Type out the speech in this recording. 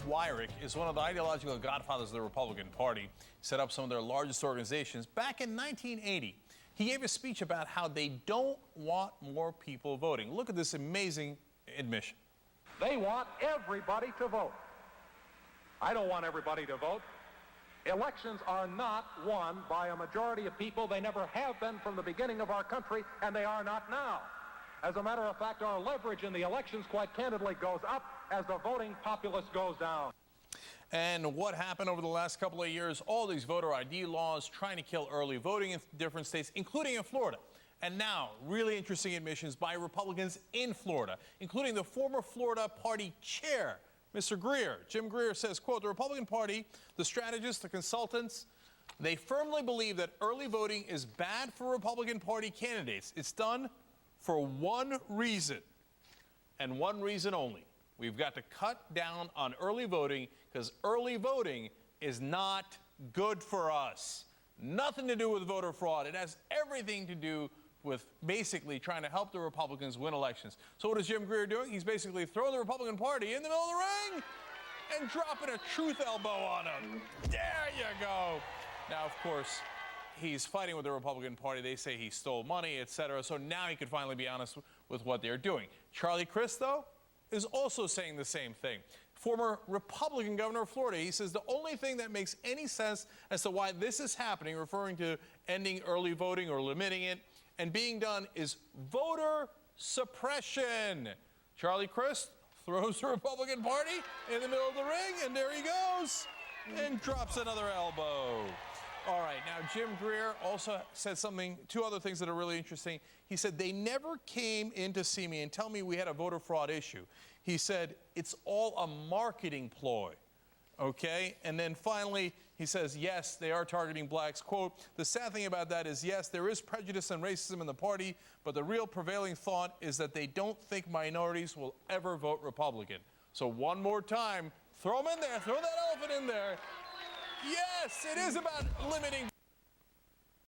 Weyrich is one of the ideological godfathers of the Republican Party. He set up some of their largest organizations back in 1980. He gave a speech about how they don't want more people voting. Look at this amazing admission. They want everybody to vote. I don't want everybody to vote. Elections are not won by a majority of people. They never have been from the beginning of our country, and they are not now. As a matter of fact, our leverage in the elections, quite candidly, goes up as the voting populace goes down. And what happened over the last couple of years? All these voter ID laws trying to kill early voting in different states, including in Florida. And now, really interesting admissions by Republicans in Florida, including the former Florida Party chair, Mr. Greer. Jim Greer says, quote, the Republican Party, the strategists, the consultants, they firmly believe that early voting is bad for Republican Party candidates. It's done for one reason, and one reason only. We've got to cut down on early voting because early voting is not good for us. Nothing to do with voter fraud. It has everything to do with basically trying to help the Republicans win elections. So what is Jim Greer doing? He's basically throwing the Republican Party in the middle of the ring and dropping a truth elbow on them. There you go. Now, of course, he's fighting with the Republican Party. They say he stole money, etc. So now he could finally be honest with what they're doing. Charlie Crist, though, is also saying the same thing. Former Republican governor of Florida, he says the only thing that makes any sense as to why this is happening, referring to ending early voting or limiting it, and being done is voter suppression. Charlie Crist throws the Republican Party in the middle of the ring, and there he goes, and drops another elbow. All right, now Jim Greer also said two other things that are really interesting. He said, they never came in to see me and tell me we had a voter fraud issue. He said, it's all a marketing ploy, okay? And then finally, he says, yes, they are targeting blacks. Quote, the sad thing about that is, yes, there is prejudice and racism in the party, but the real prevailing thought is that they don't think minorities will ever vote Republican. So one more time, throw them in there, throw that elephant in there. Yes, it is about limiting